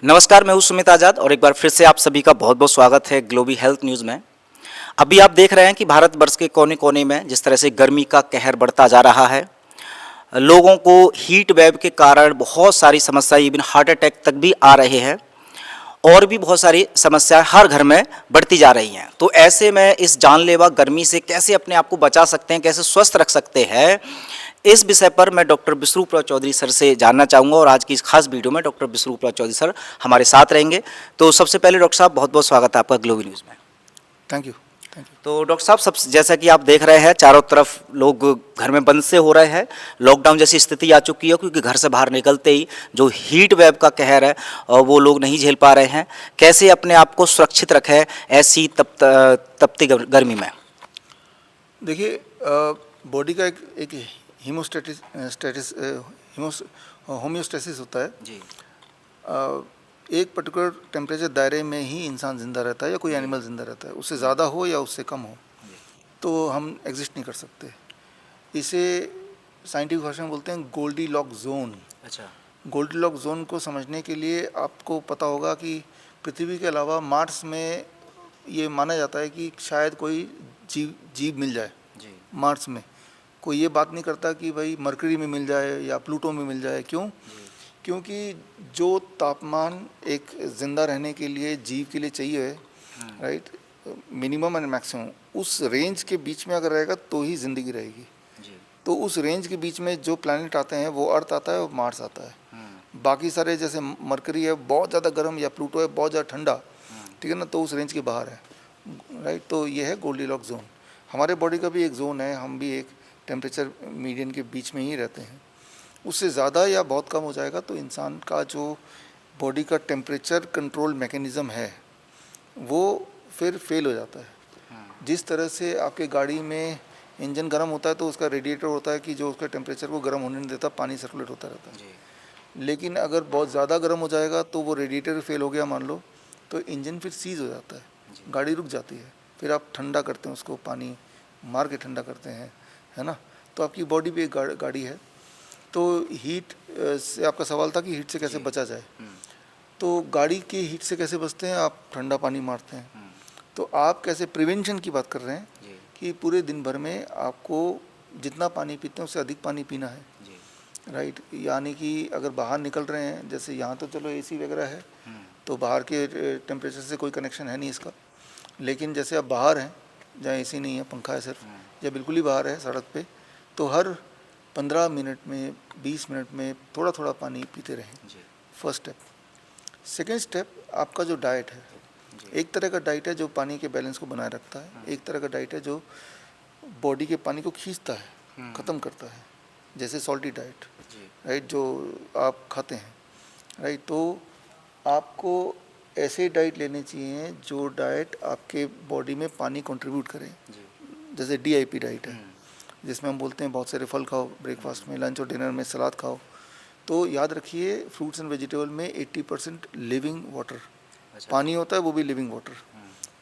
नमस्कार, मैं हूं सुमित आज़ाद और एक बार फिर से आप सभी का बहुत बहुत स्वागत है ग्लोबल हेल्थ न्यूज़ में। अभी आप देख रहे हैं कि भारतवर्ष के कोने कोने में जिस तरह से गर्मी का कहर बढ़ता जा रहा है, लोगों को हीट वेव के कारण बहुत सारी समस्याएं, इवन हार्ट अटैक तक भी आ रहे हैं और भी बहुत सारी समस्याएं हर घर में बढ़ती जा रही हैं। तो ऐसे में इस जानलेवा गर्मी से कैसे अपने आप को बचा सकते हैं, कैसे स्वस्थ रख सकते हैं, इस विषय पर मैं डॉक्टर विष्णुप्रिया चौधरी सर से जानना चाहूँगा और आज की इस खास वीडियो में डॉक्टर विष्णुप्रिया चौधरी सर हमारे साथ रहेंगे। तो सबसे पहले डॉक्टर साहब बहुत बहुत स्वागत है आपका ग्लोबल न्यूज़ में। Thank you. तो डॉक्टर साहब, सब जैसा कि आप देख रहे हैं चारों तरफ लोग घर में बंद से हो रहे हैं, लॉकडाउन जैसी स्थिति आ चुकी है क्योंकि घर से बाहर निकलते ही जो हीट वेव का कहर है वो लोग नहीं झेल पा रहे हैं। कैसे अपने आप को सुरक्षित रखें ऐसी तपती गर्मी में? देखिए, बॉडी का एक होम्योस्टेसिस होता है जी। एक पर्टिकुलर टेम्परेचर दायरे में ही इंसान ज़िंदा रहता है या कोई एनिमल ज़िंदा रहता है। उससे ज़्यादा हो या उससे कम हो तो हम एग्जिस्ट नहीं कर सकते। इसे साइंटिफिक भाषा में बोलते हैं गोल्डी लॉक जोन। अच्छा। गोल्डी लॉक जोन को समझने के लिए आपको पता होगा कि पृथ्वी के अलावा मार्स में ये माना जाता है कि शायद कोई जीव मिल जाए। जी। मार्स में कोई ये बात नहीं करता कि भाई मरकरी में मिल जाए या प्लूटो में मिल जाए। क्यों? क्योंकि जो तापमान एक ज़िंदा रहने के लिए जीव के लिए चाहिए, राइट, मिनिमम एंड मैक्सिमम, उस रेंज के बीच में अगर रहेगा तो ही ज़िंदगी रहेगी। तो उस रेंज के बीच में जो प्लैनेट आते हैं वो अर्थ आता है और मार्स आता है। बाकी सारे जैसे मरकरी है बहुत ज़्यादा गर्म या प्लूटो है बहुत ज़्यादा ठंडा, ठीक है ना, तो उस रेंज के बाहर है, राइट। तो ये है गोल्डीलॉक जोन। हमारे बॉडी का भी एक जोन है, हम भी एक टेम्परेचर मीडियन के बीच में ही रहते हैं। उससे ज़्यादा या बहुत कम हो जाएगा तो इंसान का जो बॉडी का टेम्परेचर कंट्रोल मैकेनिज़्म है वो फिर फेल हो जाता है। जिस तरह से आपके गाड़ी में इंजन गर्म होता है तो उसका रेडिएटर होता है कि जो उसका टेम्परेचर को गर्म होने नहीं देता, पानी सर्कुलेट होता रहता है। लेकिन अगर बहुत ज़्यादा गर्म हो जाएगा तो वो रेडिएटर फेल हो गया मान लो, तो इंजन फिर सीज हो जाता है, गाड़ी रुक जाती है। फिर आप ठंडा करते हैं उसको, पानी मार के ठंडा करते हैं, है ना। तो आपकी बॉडी भी एक गाड़ी है। तो हीट से आपका सवाल था कि हीट से कैसे बचा जाए। तो गाड़ी की हीट से कैसे बचते हैं? आप ठंडा पानी मारते हैं। तो आप कैसे प्रिवेंशन की बात कर रहे हैं कि पूरे दिन भर में आपको जितना पानी पीते हैं उससे अधिक पानी पीना है, राइट। यानी कि अगर बाहर निकल रहे हैं, जैसे यहाँ तो चलो एसी वगैरह है तो बाहर के टेम्परेचर से कोई कनेक्शन है नहीं इसका, लेकिन जैसे आप बाहर हैं जहाँ एसी नहीं है, पंखा है सिर्फ, या बिल्कुल ही बाहर है सड़क पे, तो हर 15 मिनट में 20 मिनट में थोड़ा थोड़ा पानी पीते रहें। First step. सेकेंड स्टेप, आपका जो डाइट है, एक तरह का डाइट है जो पानी के बैलेंस को बनाए रखता है, एक तरह का डाइट है जो बॉडी के पानी को खींचता है, ख़त्म करता है, जैसे सॉल्टी डाइट, राइट, जो आप खाते हैं, राइट। तो आपको ऐसे डाइट लेने चाहिए जो डाइट आपके बॉडी में पानी कंट्रीब्यूट करें, जैसे DIP डाइट है जिसमें हम बोलते हैं बहुत सारे फल खाओ, ब्रेकफास्ट में, लंच और डिनर में सलाद खाओ। तो याद रखिए फ्रूट्स एंड वेजिटेबल में 80% लिविंग वाटर, पानी होता है, वो भी लिविंग वाटर।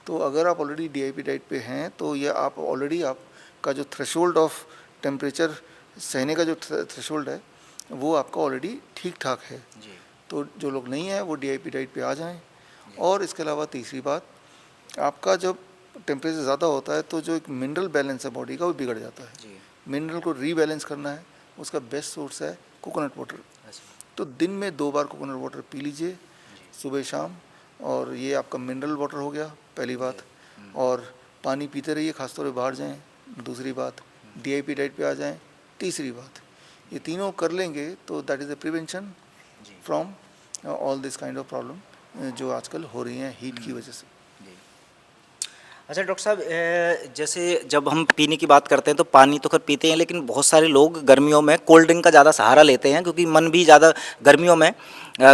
तो अगर आप ऑलरेडी DIP डाइट पे हैं तो ये आप ऑलरेडी आपका जो थ्रेशोल्ड ऑफ टेम्परेचर सहने का जो थ्रेशोल्ड है वो आपका ऑलरेडी ठीक ठाक है। तो जो लोग नहीं हैं वो DIP डाइट पे आ जाएं। और इसके अलावा तीसरी बात, आपका जब टेम्परेचर ज़्यादा होता है तो जो एक मिनरल बैलेंस है बॉडी का वो बिगड़ जाता है। मिनरल को रीबैलेंस करना है, उसका बेस्ट सोर्स है कोकोनट वाटर। तो दिन में 2 बार कोकोनट वाटर पी लीजिए, सुबह शाम, और ये आपका मिनरल वाटर हो गया पहली बात। और पानी पीते रहिए, खासतौर पर बाहर जाएं, दूसरी बात। DIP डाइट पे आ जाएं, तीसरी बात। ये तीनों कर लेंगे तो that is a prevention from all this kind of problem जो आजकल हो रही हैं हीट की वजह से। अच्छा डॉक्टर साहब, जैसे जब हम पीने की बात करते हैं तो पानी तो खैर पीते हैं, लेकिन बहुत सारे लोग गर्मियों में कोल्ड ड्रिंक का ज़्यादा सहारा लेते हैं क्योंकि मन भी ज़्यादा गर्मियों में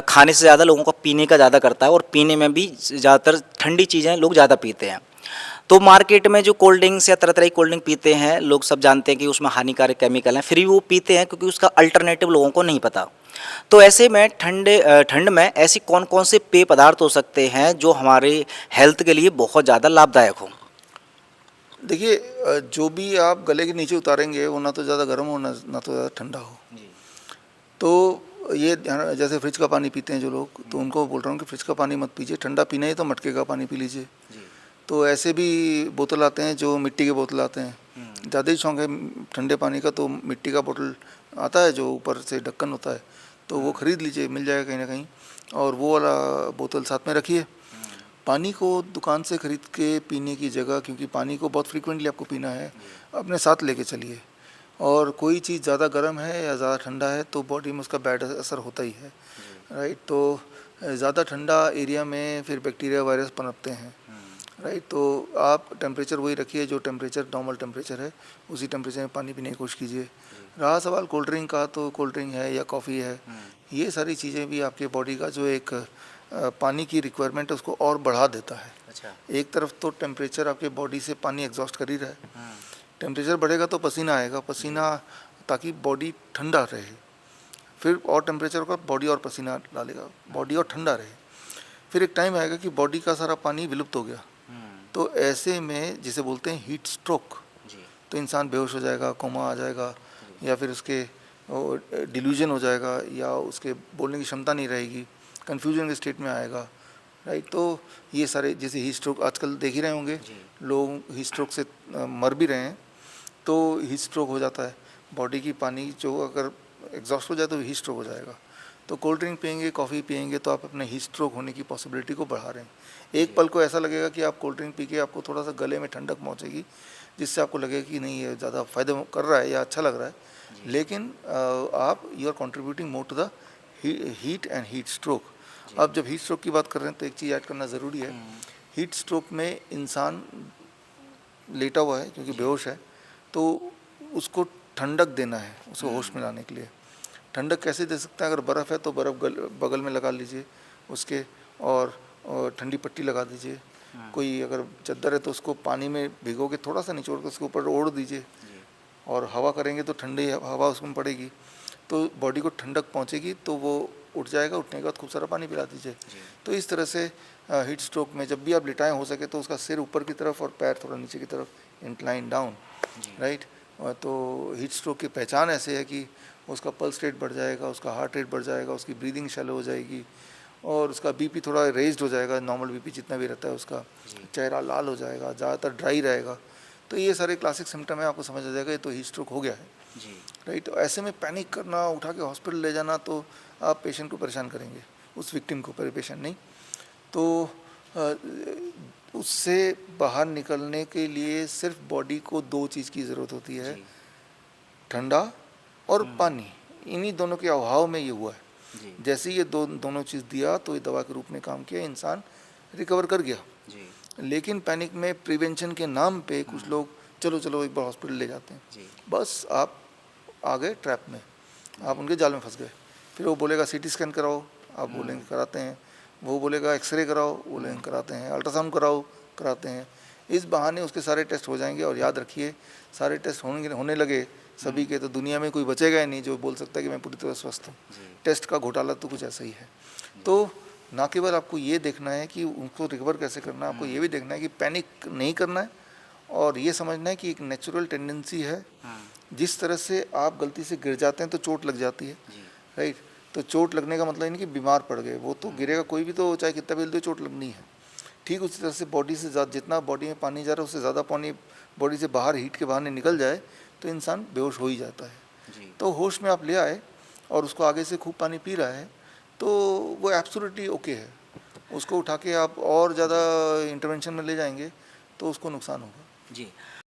खाने से ज़्यादा लोगों को पीने का ज़्यादा करता है और पीने में भी ज़्यादातर ठंडी चीज़ें लोग ज़्यादा पीते हैं। तो मार्केट में जो कोल्ड ड्रिंक्स या तरह तरह की कोल्ड ड्रिंक पीते हैं, लोग सब जानते हैं कि उसमें हानिकारक केमिकल हैं, फिर भी वो पीते हैं क्योंकि उसका अल्टरनेटिव लोगों को नहीं पता। तो ऐसे में ठंड में ऐसी कौन कौन से पेय पदार्थ हो सकते हैं जो हमारे हेल्थ के लिए बहुत ज़्यादा लाभदायक हो? देखिए, जो भी आप गले के नीचे उतारेंगे वो ना तो ज़्यादा गर्म हो ना तो ज़्यादा ठंडा हो। तो ये ध्यान, जैसे फ्रिज का पानी पीते हैं जो लोग, तो उनको बोल रहा हूँ कि फ्रिज का पानी मत पीजिए, ठंडा पीना है तो मटके का पानी पी लीजिए। तो ऐसे भी बोतल आते हैं जो मिट्टी के बोतल आते हैं, ज़्यादा ही शौक है ठंडे पानी का, तो मिट्टी का बोतल आता है जो ऊपर से ढक्कन होता है, तो वो ख़रीद लीजिए, मिल जाएगा कहीं ना कहीं, और वो वाला बोतल साथ में रखिए। पानी को दुकान से ख़रीद के पीने की जगह, क्योंकि पानी को बहुत फ्रीक्वेंटली आपको पीना है, अपने साथ लेके चलिए। और कोई चीज़ ज़्यादा गर्म है या ज़्यादा ठंडा है तो बॉडी में उसका बैड असर होता ही है, राइट। तो ज़्यादा ठंडा एरिया में फिर बैक्टीरिया वायरस पनपते हैं, राइट। तो आप टेम्परेचर वही रखिए जो टेम्परेचर नॉर्मल टेम्परेचर है, उसी टेम्परेचर में पानी पीने की कोशिश कीजिए। रहा सवाल कोल्ड ड्रिंक का, तो कोल्ड ड्रिंक है या कॉफ़ी है, ये सारी चीज़ें भी आपके बॉडी का जो एक पानी की रिक्वायरमेंट है उसको और बढ़ा देता है। अच्छा। एक तरफ तो टेम्परेचर आपके बॉडी से पानी एग्जॉस्ट कर ही रहा है, टेम्परेचर बढ़ेगा तो पसीना आएगा, पसीना ताकि बॉडी ठंडा रहे, फिर और टेम्परेचर का बॉडी और पसीना डालेगा, बॉडी और ठंडा रहे। फिर एक टाइम आएगा कि बॉडी का सारा पानी विलुप्त हो गया, तो ऐसे में जिसे बोलते हैं हीट स्ट्रोक, तो इंसान बेहोश हो जाएगा, कोमा आ जाएगा, या फिर उसके डिल्यूजन हो जाएगा, या उसके बोलने की क्षमता नहीं रहेगी, कन्फ्यूजन के स्टेट में आएगा, राइट। तो ये सारे जैसे हीट स्ट्रोक आजकल देख ही रहे होंगे, लोग हीट स्ट्रोक से मर भी रहे हैं। तो हीट स्ट्रोक हो जाता है, बॉडी की पानी जो अगर एग्जॉस्ट हो जाए तो हीट स्ट्रोक हो जाएगा। तो कोल्ड ड्रिंक पियेंगे, कॉफ़ी पियेंगे, तो आप अपने हीट स्ट्रोक होने की पॉसिबिलिटी को बढ़ा रहे हैं। एक पल को ऐसा लगेगा कि आप कोल्ड ड्रिंक पी के आपको थोड़ा सा गले में ठंडक पहुंचेगी, जिससे आपको लगेगा कि नहीं ये ज़्यादा फ़ायदा कर रहा है या अच्छा लग रहा है, लेकिन आप you are contributing more to the heat and heat stroke. अब जब हीट स्ट्रोक की बात कर रहे हैं तो एक चीज़ ऐड करना ज़रूरी है। हीट स्ट्रोक में इंसान लेटा हुआ है क्योंकि बेहोश है, तो उसको ठंडक देना है, उसको होश में लाने के लिए। ठंडक कैसे दे सकते हैं? अगर बर्फ़ है तो बर्फ़ बगल में लगा लीजिए उसके, और ठंडी पट्टी लगा दीजिए। कोई अगर चद्दर है तो उसको पानी में भिगो के थोड़ा सा निचोड़ के उसके ऊपर ओढ़ दीजिए, और हवा करेंगे तो ठंडी हवा उसमें पड़ेगी, तो बॉडी को ठंडक पहुंचेगी, तो वो उठ जाएगा। उठने के बाद खूब सारा पानी पिला दीजिए। तो इस तरह से हीट स्ट्रोक में जब भी आप लिटाएं, हो सके तो उसका सिर ऊपर की तरफ और पैर थोड़ा नीचे की तरफ इंक्लाइन डाउन, राइट। तो हीट स्ट्रोक की पहचान ऐसे है कि उसका पल्स रेट बढ़ जाएगा, उसका हार्ट रेट बढ़ जाएगा, उसकी ब्रीदिंग शैलो हो जाएगी, और उसका बीपी थोड़ा रेज्ड हो जाएगा, नॉर्मल बीपी जितना भी रहता है उसका, चेहरा लाल हो जाएगा, ज़्यादातर ड्राई रहेगा। तो ये सारे क्लासिक सिम्टम है, आपको समझ आ जाएगा ये तो हीट स्ट्रोक हो गया है, राइट। तो ऐसे में पैनिक करना, उठा के हॉस्पिटल ले जाना, तो आप पेशेंट को परेशान करेंगे, उस विक्टिम को, पेशेंट नहीं। तो उससे बाहर निकलने के लिए सिर्फ बॉडी को दो चीज़ की ज़रूरत होती है, ठंडा और पानी। इन्हीं दोनों के अभाव में ये हुआ है। जैसे ये दोनों चीज़ दिया तो ये दवा के रूप में काम किया, इंसान रिकवर कर गया। लेकिन पैनिक में प्रिवेंशन के नाम पे कुछ लोग चलो चलो एक बार हॉस्पिटल ले जाते हैं, बस आप आ गए ट्रैप में, आप उनके जाल में फंस गए। फिर वो बोलेगा सीटी स्कैन कराओ, आप बोलेंगे कराते हैं, वो बोलेगा एक्सरे कराओ, बोलेंगे कराते हैं, अल्ट्रासाउंड कराओ, कराते हैं। इस बहाने उसके सारे टेस्ट हो जाएंगे, और याद रखिए सारे टेस्ट होने लगे सभी के, तो दुनिया में कोई बचेगा ही नहीं जो बोल सकता है कि मैं पूरी तरह स्वस्थ हूँ। टेस्ट का घोटाला तो कुछ ऐसा ही है। तो ना केवल आपको ये देखना है कि उनको रिकवर कैसे करना है, आपको ये भी देखना है कि पैनिक नहीं करना है, और ये समझना है कि एक नेचुरल टेंडेंसी है, जिस तरह से आप गलती से गिर जाते हैं तो चोट लग जाती है, राइट। तो चोट लगने का मतलब नहीं कि बीमार पड़ गए, वो तो गिरेगा कोई भी, तो चाहे कितना भी जल्दी चोट लगनी है। ठीक उसी तरह से बॉडी से ज़्यादा, जितना बॉडी में पानी जा रहा है उससे ज़्यादा पानी बॉडी से बाहर हीट के बहाने निकल जाए तो इंसान बेहोश हो ही जाता है। तो होश में आप ले आए और उसको आगे से खूब पानी पी रहा है, तो वो एब्सोल्युटली ओके है। उसको उठा के आप और ज़्यादा इंटरवेंशन में ले जाएंगे तो उसको नुकसान होगा। जी।